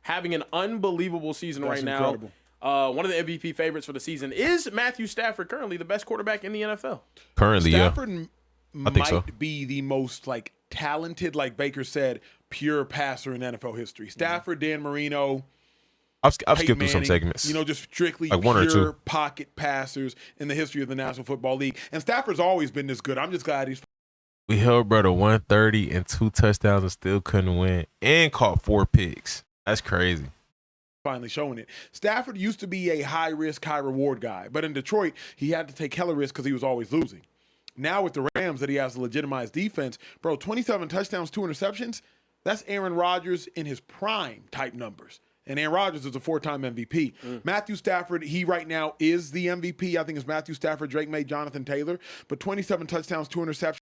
having an unbelievable season right incredible. now. One of the MVP favorites for the season is Matthew Stafford, currently the best quarterback in the NFL. Currently, Stafford I think so. might be the most like talented, like Baker said, pure passer in NFL history. Stafford, Dan Marino, I've Peyton skipped through some Manning, segments. you know, just strictly Like one or pure two. pocket passers in the history of the National Football League. And Stafford's always been this good. I'm just glad he's We held brother 130 and 2 touchdowns and still couldn't win and caught 4 picks. That's crazy. finally showing it. Stafford used to be a high risk, high reward guy, but in Detroit, he had to take hella risk because he was always losing. Now with the Rams that he has a legitimized defense, bro, 27 touchdowns, 2 interceptions, that's Aaron Rodgers in his prime type numbers. And Aaron Rodgers is a 4-time MVP. Matthew Stafford, he right now is the MVP. I think it's Matthew Stafford, Drake May, Jonathan Taylor. But 27 touchdowns, 2 interceptions.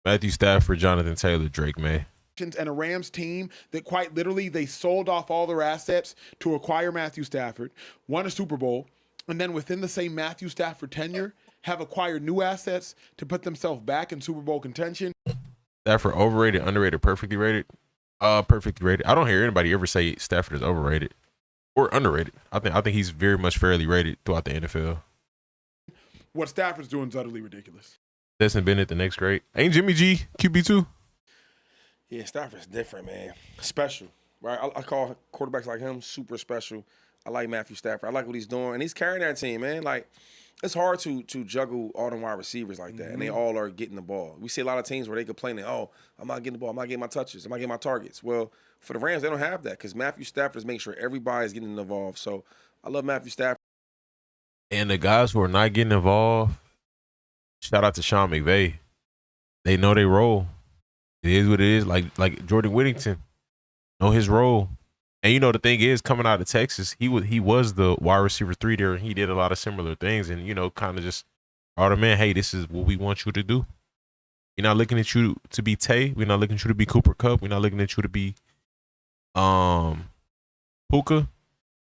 Matthew Stafford, Jonathan Taylor, Drake May. And a Rams team that quite literally they sold off all their assets to acquire Matthew Stafford, won a Super Bowl, and then within the same Matthew Stafford tenure have acquired new assets to put themselves back in Super Bowl contention. Stafford overrated, underrated, perfectly rated. Perfectly rated. I don't hear anybody ever say Stafford is overrated or underrated. I think he's very much fairly rated throughout the NFL. What Stafford's doing is utterly ridiculous. Destin Bennett, the next great. Ain't Jimmy G QB2? Yeah, Stafford's different, man. Special, right? I call quarterbacks like him super special. I like Matthew Stafford. I like what he's doing, and he's carrying that team, man. Like, it's hard to juggle all them wide receivers like that, and they all are getting the ball. We see a lot of teams where they complain, oh, I'm not getting the ball, I'm not getting my touches, I'm not getting my targets. Well, for the Rams, they don't have that because Matthew Stafford is making sure everybody's getting involved. So I love Matthew Stafford. And the guys who are not getting involved, shout out to Sean McVay. They know their role. It is what it is. Like Jordan Whittington, know his role. And you know the thing is, coming out of Texas, he was the wide receiver 3 there, and he did a lot of similar things, and kind of just brought him in. Hey, this is what we want you to do. We're not looking at you to be Tay. We're not looking at you to be Cooper Kupp. We're not looking at you to be Puka.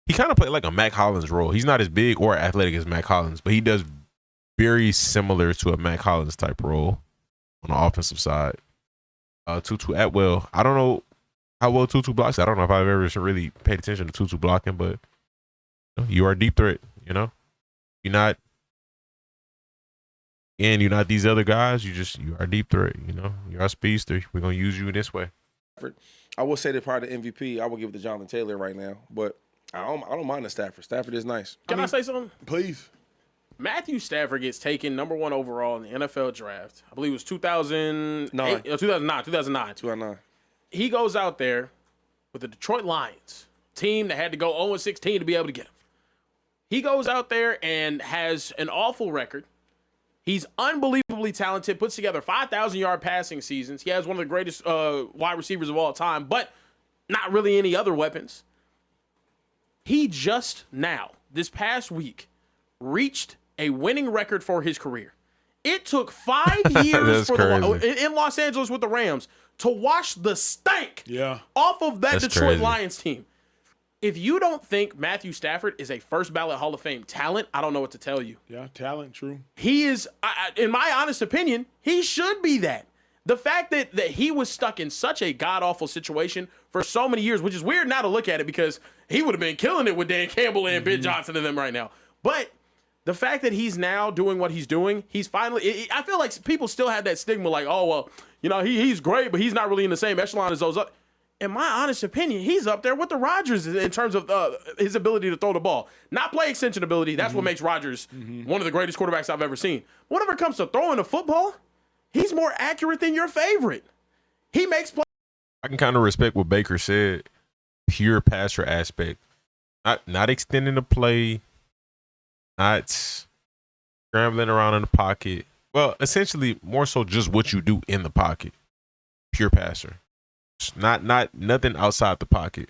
He kind of played like a Mac Hollins role. He's not as big or athletic as Mac Hollins, but he does very similar to a Mac Hollins type role on the offensive side. Tutu Atwell, I don't know how well Tutu blocks. I don't know if I've ever really paid attention to Tutu blocking, but you are a deep threat. You're not, and you're not these other guys. You are a deep threat. You're a speedster. We're gonna use you in this way. I will say that part of the MVP, I will give it to Jonathan Taylor right now, but I don't mind the Stafford. Stafford is nice. Can I say something? Please. Matthew Stafford gets taken #1 overall in the NFL draft. I believe it was 2009. 2009. He goes out there with the Detroit Lions, team that had to go 0-16 to be able to get him. He goes out there and has an awful record. He's unbelievably talented, puts together 5,000-yard passing seasons. He has one of the greatest wide receivers of all time, but not really any other weapons. He just now, this past week, reached a winning record for his career. It took 5 years in Los Angeles with the Rams to wash the stank off of that Detroit Lions team. If you don't think Matthew Stafford is a first ballot Hall of Fame talent, I don't know what to tell you. Yeah, talent, true. He is, in my honest opinion, he should be that. The fact that he was stuck in such a god-awful situation for so many years, which is weird now to look at it because he would have been killing it with Dan Campbell and Ben Johnson and them right now. But the fact that he's now doing what he's doing, he's finally, I feel like people still have that stigma like, oh, well, he's great, but he's not really in the same echelon as those other. In my honest opinion, he's up there with the Rodgers in terms of his ability to throw the ball. Not play extension ability. That's what makes Rodgers one of the greatest quarterbacks I've ever seen. Whenever it comes to throwing the football, he's more accurate than your favorite. He makes plays. I can kind of respect what Baker said. Pure passer aspect. Not extending the play. Not scrambling around in the pocket. Well, essentially, more so just what you do in the pocket. Pure passer. Not nothing outside the pocket.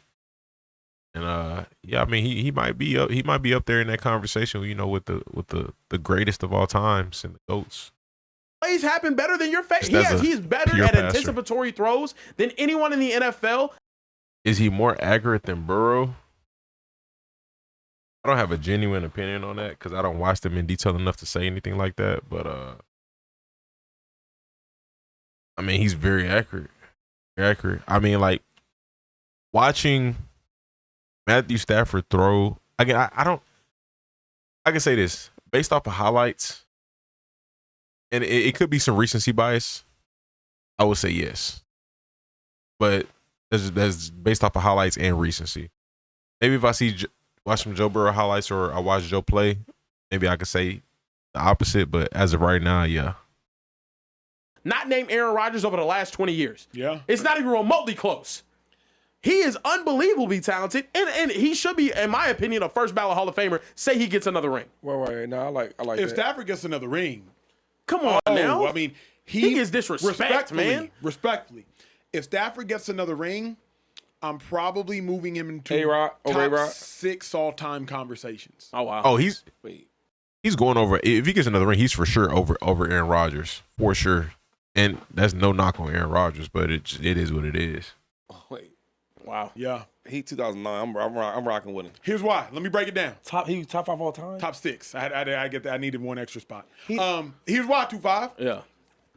And he might be up there in that conversation, with the greatest of all times and the GOATs. Plays happen better than your favorite. He's better at anticipatory throws than anyone in the NFL. Is he more accurate than Burrow? I don't have a genuine opinion on that because I don't watch them in detail enough to say anything like that. But he's very accurate. Very accurate. Like watching Matthew Stafford throw again. I don't. I can say this based off of highlights, and it could be some recency bias. I would say yes, but that's based off of highlights and recency. Maybe if I watch some Joe Burrow highlights or I watch Joe play, maybe I could say the opposite. But as of right now, yeah. Not named Aaron Rodgers over the last 20 years. Yeah. It's not even remotely close. He is unbelievably talented, and he should be, in my opinion, a first ballot Hall of Famer. Say he gets another ring. Wait. No, I like If that. Stafford gets another ring, Come on now. I mean, He gets disrespect, man. Respectfully, if Stafford gets another ring, I'm probably moving him into A-Rod or A-Rod? top 6 all-time conversations. Oh, wow. Oh, he's Wait. going over. If he gets another ring, he's for sure over Aaron Rodgers for sure. And that's no knock on Aaron Rodgers, but it is what it is. Wait. Wow. Yeah. He 2009. I'm rocking with him. Here's why. Let me break it down. He was top 5 all time. Top 6. I get that. I needed one extra spot. Here's why 2-5. Yeah.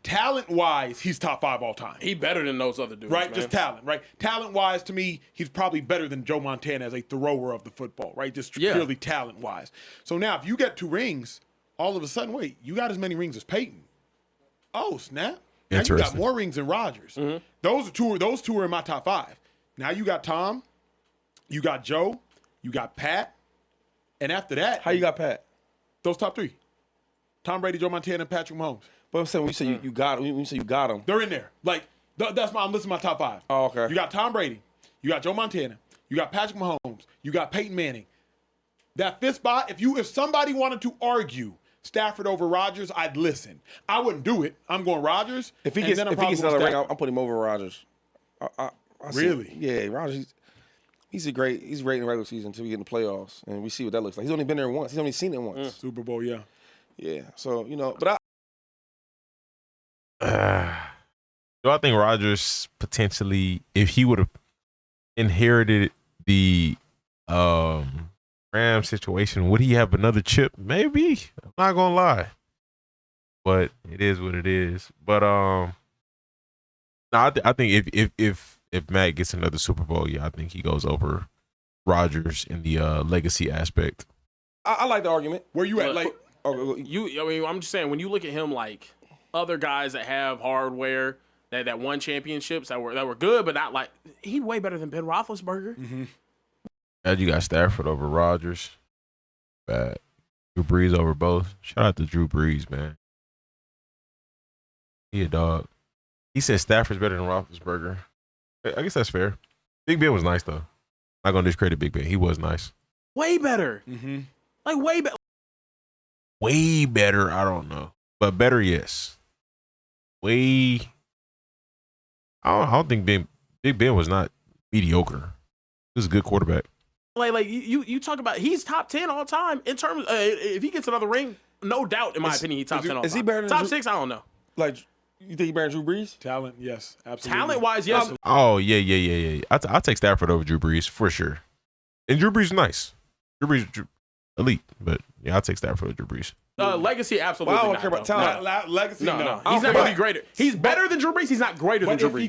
Talent-wise, he's top 5 all time. He better than those other dudes, Right, man. just talent, right? Talent-wise, to me, he's probably better than Joe Montana as a thrower of the football, right? Just purely talent-wise. So now, if you get 2 rings, all of a sudden, wait, you got as many rings as Peyton. Oh, snap! Now you got Interesting. more rings than Rodgers. Those two are in my top 5. Now you got Tom, you got Joe, you got Pat, and after that, How you got Pat? those top 3: Tom Brady, Joe Montana, and Patrick Mahomes. But I'm saying when you say you got him, when you say you got him. They're in there. Like I'm listing my top 5. Oh, okay. You got Tom Brady, you got Joe Montana, you got Patrick Mahomes, you got Peyton Manning. That 5th spot, if somebody wanted to argue Stafford over Rodgers, I'd listen. I wouldn't do it. I'm going Rodgers. If he and gets then I'm another probably ring, going I'm putting him over Rodgers. I see- Really? Yeah, Rodgers. He's great in the regular season until we get in the playoffs, and we see what that looks like. He's only been there once. He's only seen it once. Super Bowl, yeah. Yeah. So but Do I think Rodgers potentially, if he would have inherited the Ram situation, would he have another chip? Maybe. I'm not gonna lie, but it is what it is. But no, I think if Matt gets another Super Bowl, yeah, I think he goes over Rodgers in the legacy aspect. I like the argument. Where you at? Like, I'm just saying, when you look at him like other guys that have hardware that won championships that were good, but not like he way better than Ben Roethlisberger. And you got Stafford over Rodgers. Bad. Drew Brees over both. Shout out to Drew Brees, man. He a dog. He said Stafford's better than Roethlisberger. I guess that's fair. Big Ben was nice though. Not gonna discredit Big Ben. He was nice. Way better. Like way better. Way better, I don't know. But better, yes. Way. I don't think Big Ben was not mediocre. He was a good quarterback. Like you talk about, he's top 10 all time in terms. If he gets another ring, no doubt, in my opinion, he's top 10 all time. Is he better than top Drew- 6? I don't know. Like, you think he better than Drew Brees? talent, yes, absolutely. Talent wise, yes. Oh, yeah. I'll take Stafford over Drew Brees for sure. And Drew Brees is nice. Drew Brees elite, but yeah, I'll take Stafford over Drew Brees. Legacy, absolutely. Well, I don't not, care about though. talent. Legacy, No, no. he's not going to be greater. He's better than Drew Brees. He's not greater than But Drew if Brees. he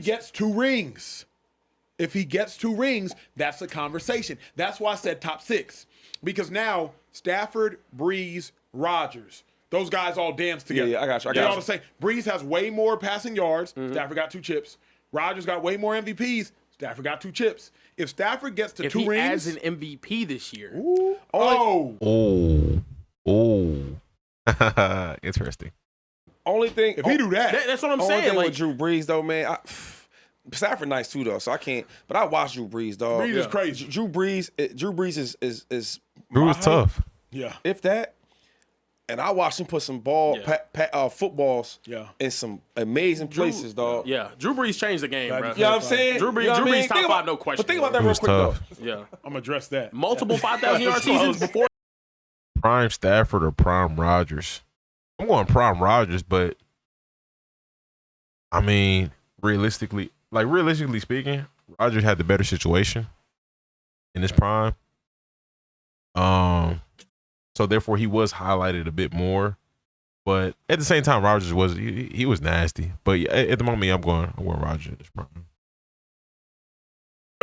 gets 2 rings, that's a conversation. That's why I said top 6. Because now Stafford, Brees, Rodgers, those guys all dance together. Yeah, I got you. They're all the same. Brees has way more passing yards. Stafford got 2 chips. Rodgers got way more MVPs. Stafford got 2 chips. If Stafford gets to if 2 he rings, adds an MVP this year, Interesting. Only thing. if he do that, that's what I'm Only saying. thing Like, with Drew Brees though, man. Stafford nice too though, so I can't. But I watch Drew Brees, dog. Brees is crazy. Drew Brees is Drew my was height, tough. Yeah. if that. And I watched him put some footballs in some amazing places, dog. yeah, Drew Brees changed the game, bro. You know what I'm saying? Drew Brees, You know what I Drew mean? Brees top Think 5, no question. But think about that He real was quick tough. though. Yeah, I'm going to address that. multiple 5,000-yard seasons before. Prime Stafford or Prime Rodgers? I'm going Prime Rodgers, but I mean, realistically speaking, Rodgers had the better situation in his prime. So therefore he was highlighted a bit more. But at the same time, Rodgers was he was nasty. But at the moment, I'm going Rodgers at this prime.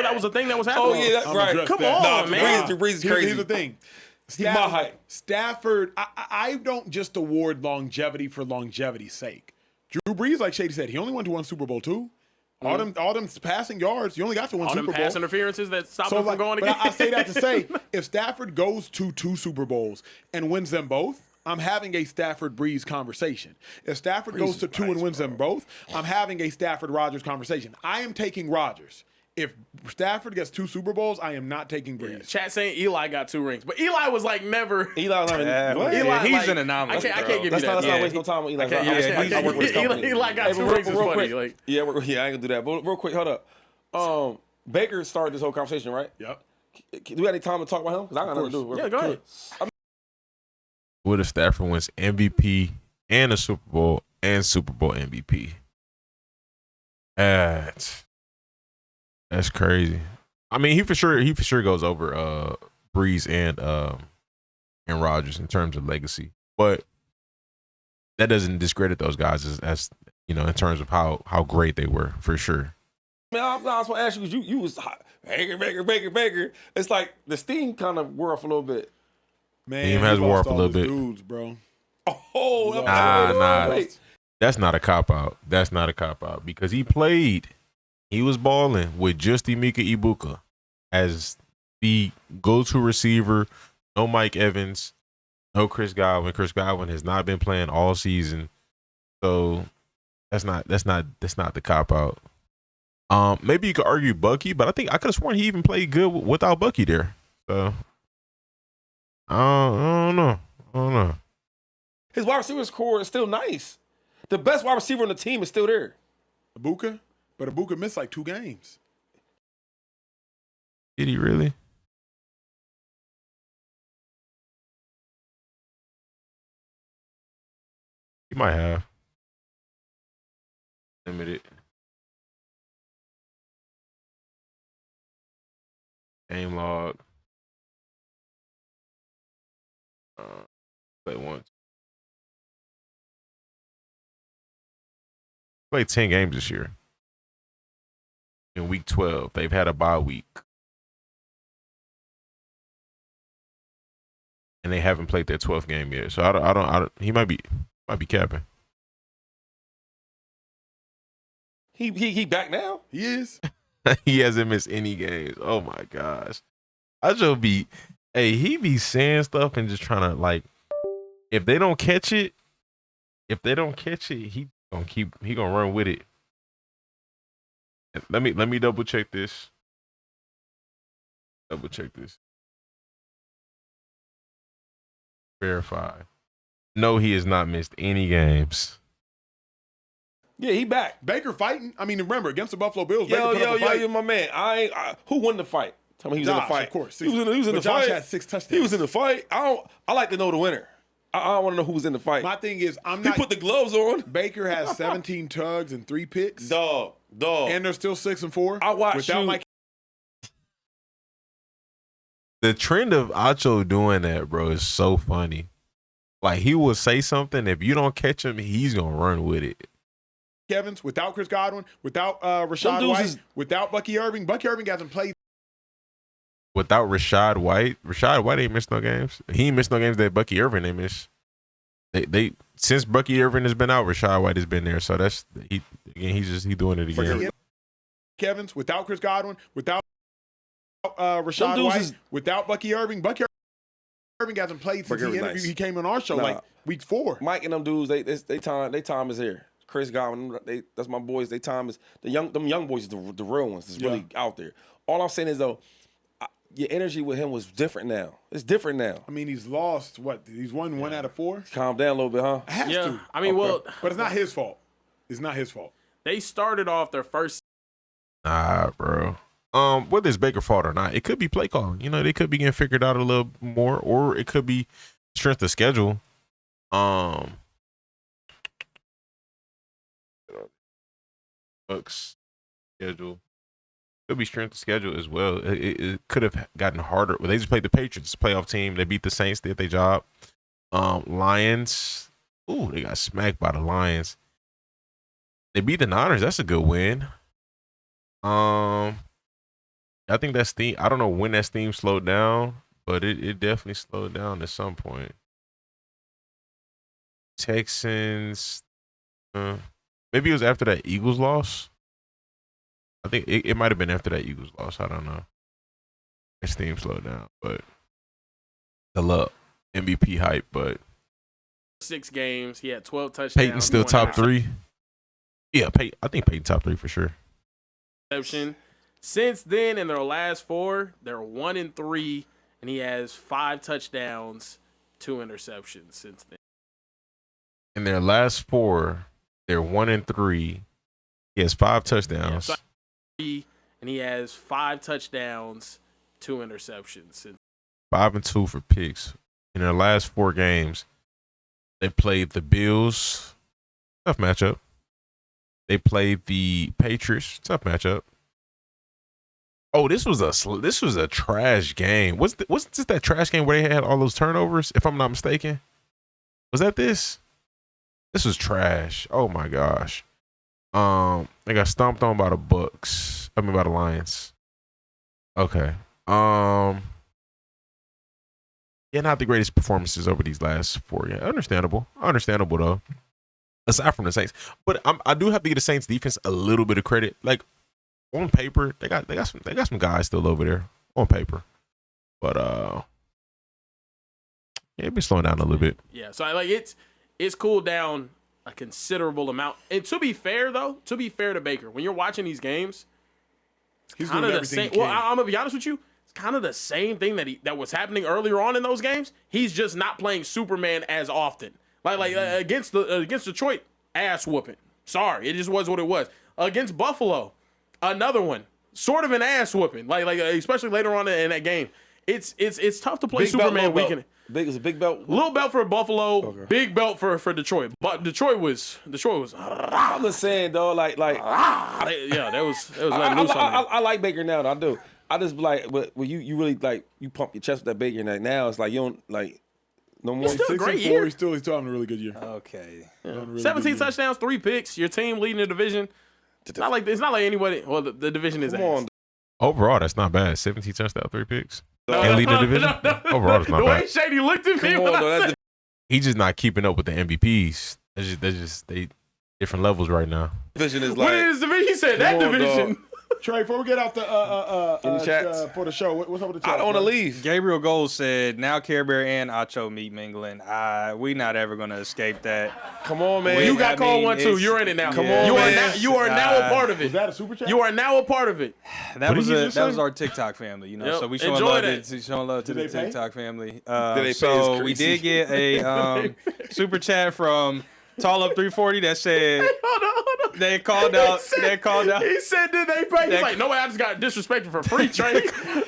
That was a thing that was happening. Oh yeah, that's I'm right. address Come that. on, man. Breeze is crazy. Here's the thing. He's my height. Stafford, I don't just award longevity for longevity's sake. Drew Brees, like Shady said, he only went to one Super Bowl too. All them passing yards, you only got to one All Super them Bowl. pass interferences that stopped him from going but again. I say that to say, if Stafford goes to 2 Super Bowls and wins them both, I'm having a Stafford Breeze conversation. If Stafford goes to 2 and wins them both, I'm having a Stafford Rodgers conversation. I am taking Rodgers. If Stafford gets 2 Super Bowls, I am not taking Breeze. Chat saying Eli got 2 rings, but Eli was like never. Eli, what? Eli, he's like, an anomaly. I can't give you Let's that. not waste no time with Eli. I work with his company. Eli got Hey, 2 but rings. Is funny. quick. Like, Yeah, I ain't gonna do that. But real quick, hold up. Baker started this whole conversation, right? Yep. Do we have any time to talk about him? Because I got nothing to do. yeah, go ahead. What if Stafford wins MVP and a Super Bowl and Super Bowl MVP? That's crazy. I mean, he for sure goes over Breeze and Rodgers in terms of legacy, but that doesn't discredit those guys as you know, in terms of how great they were for sure. Man, I just want to ask you because you was hot. Baker. It's like the steam kind of wore off a little bit. Man, Team has he wore lost up a all little his bit. dudes, bro. Oh, Nah. That's not a cop out. That's not a cop out because he played. He was balling with just Emeka Ibuka as the go-to receiver. No Mike Evans, no Chris Godwin. Chris Godwin has not been playing all season, so that's not the cop out. Maybe you could argue Bucky, but I could have sworn he even played good without Bucky there. So I don't know. His wide receivers core is still nice. The best wide receiver on the team is still there. Ibuka? But Ibuka missed like 2 games. Did he really? He might have. Limited. Game log. Play once. Played 10 games this year. In week 12, they've had a bye week. And they haven't played their 12th game yet. So I don't he might be capping. He back now? He is. He hasn't missed any games. Oh my gosh. He be saying stuff and just trying to like, if they don't catch it, he gonna run with it. Let me double check this. Verify. No, he has not missed any games. Yeah, he back. Baker fighting. I mean, remember, against the Buffalo Bills, Baker put up a fight. Yo, my man. Who won the fight? Tell me he was in the Josh, fight. of course. He was in the Josh fight. had 6 touchdowns. He was in the fight. I like to know the winner. I don't want to know who was in the fight. My thing is, He put the gloves on. Baker has 17 tugs and 3 picks. Dog. And they're still 6 and 4. I watched without you. Mike. The trend of Acho doing that, bro, is so funny. Like, he will say something. If you don't catch him, he's going to run with it. Evans, without Chris Godwin, without Rashad White, without Bucky Irving. Bucky Irving hasn't played. Without Rashad White ain't missed no games. He ain't missed no games that Bucky Irving ain't missed. They since Bucky Irving has been out, Rashad White has been there. So that's he's doing it again. Evans, without Chris Godwin, without Rashad White, without Bucky Irving. Bucky Irving hasn't played since he came on our show like week 4. Mike and them dudes, they time is here. Chris Godwin, that's my boys. They time is them young boys, the real ones, that's really out there. All I'm saying is though, your energy with him was different now. It's different now. I mean, he's lost he's won 1 out of 4. Calm down a little bit, huh? Has to. I mean, well, but it's not his fault. It's not his fault. They started off their first. Nah, bro. Whether it's Baker's fault or not, it could be play calling. You know, they could be getting figured out a little more, or it could be strength of schedule. Bucks schedule could be strength of schedule as well. It could have gotten harder. Well, they just played the Patriots, playoff team. They beat the Saints, did their job. Lions. Ooh, they got smacked by the Lions. They beat the Niners. That's a good win. I think that steam. I don't know when that steam slowed down, but it definitely slowed down at some point. Texans. Maybe it was after that Eagles loss. I think it might have been after that Eagles loss. I don't know. His team slowed down, but the luck MVP hype. But 6 games, he had 12 touchdowns. Peyton still top 3. Yeah, I think Peyton top 3 for sure. Since then, in their last 4, they're 1-3, and he has 5 touchdowns, 2 interceptions since then. In their last 4, they're 1-3. He has 5 touchdowns. Yeah, and he has 5 touchdowns, 2 interceptions. 5-2 for picks. In their last 4 games, they played the Bills. Tough matchup. They played the Patriots. Tough matchup. Oh, this was a trash game. Wasn't this that trash game where they had all those turnovers? If I'm not mistaken, was that this? This was trash. Oh my gosh. They got stomped on by the Bucks. I mean by the Lions. Okay. Yeah, not the greatest performances over these last 4. Yeah, understandable though. Aside from the Saints, but I do have to give the Saints defense a little bit of credit. Like on paper, they got some guys still over there on paper, but yeah, it been slowing down a little bit. Yeah, so it's cooled down a considerable amount. And to be fair to Baker, when you're watching these games, He's kind doing of the everything. same. Well, I'm gonna be honest with you. It's kind of the same thing that was happening earlier on in those games. He's just not playing Superman as often. Like against Detroit, ass whooping. Sorry, it just was what it was. Against Buffalo, another one, sort of an ass whooping. Like especially later on in that game, it's tough to play Big Superman belt, weekend. Big is a big belt. Little belt for Buffalo, Okay. big belt for Detroit. But Detroit was. I'm just saying though, like Yeah, that was letting loose on them. I like Baker now. I do. I just be like, but when you really like you pump your chest with that Baker now it's like you don't like no more. It's still a 6-4. great year. He's still having a really good year. Okay. Really 17 good touchdowns, 3 picks. Your team leading the division. It's not like anybody. Well, the division is Come ass. on, Overall, that's not bad. 17 touchdowns, 3 picks. No, And leading the division. Overall, that's the not way bad. Shady looked at me come when on, though. I That's said, He's just not keeping up with the MVPs. That's just they different levels right now. the division is what like. is division? He said that Come on, division. Trey, before we get out In the chats. for the show, what's up with the I chat? don't want to leave. Gabriel Gold said, now Care Bear and Acho meet mingling. We not ever going to escape that. Come on, man. You got I called mean, one too. it's- You're in it now. Come on, you man. are now a part of Was it. that a super chat? You are now a part of it. That What was did you just that say? was our TikTok family, you know. Yep. So we showing Enjoy love, that. showing love to the Did they pay? TikTok family. Did they pay? So It's we crazy. did get a super chat from Tall Up 340 that said Hold on. they called out. They called out. He said, "Did they pay?" He's That- like, "No way, I just got disrespected for free, Trey.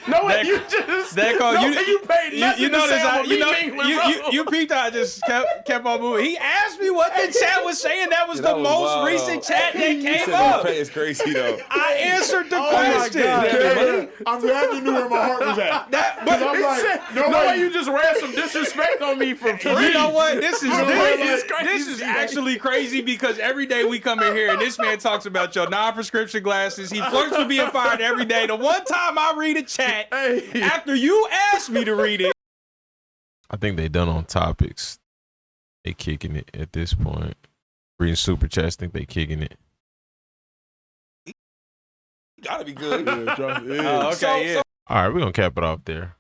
No way, That- you just. That called no you. way, you paid nothing You to notice say I'm a you know meat mingling, bro. you peeped. I just kept on moving. He asked me what the chat was saying. That was Yeah, that the was most wild. recent chat that He came said up. they pay is crazy though. I answered the Oh my question. God. I'm glad you knew where my heart was at. But I'm He like, said, no no way. way, you just ran some disrespect on me for free. you know what? This is It's this is crazy. actually crazy because every day we come in here and this man talks about your non-prescription glasses. He flirts with being fired every day. The one time I read a chat Hey. after you asked me to read it. I think they done on topics. They kicking it at this point. Reading super chats, think they kicking it. Gotta be good. Yeah, Oh, okay, So- yeah. All right, we're gonna cap it off there.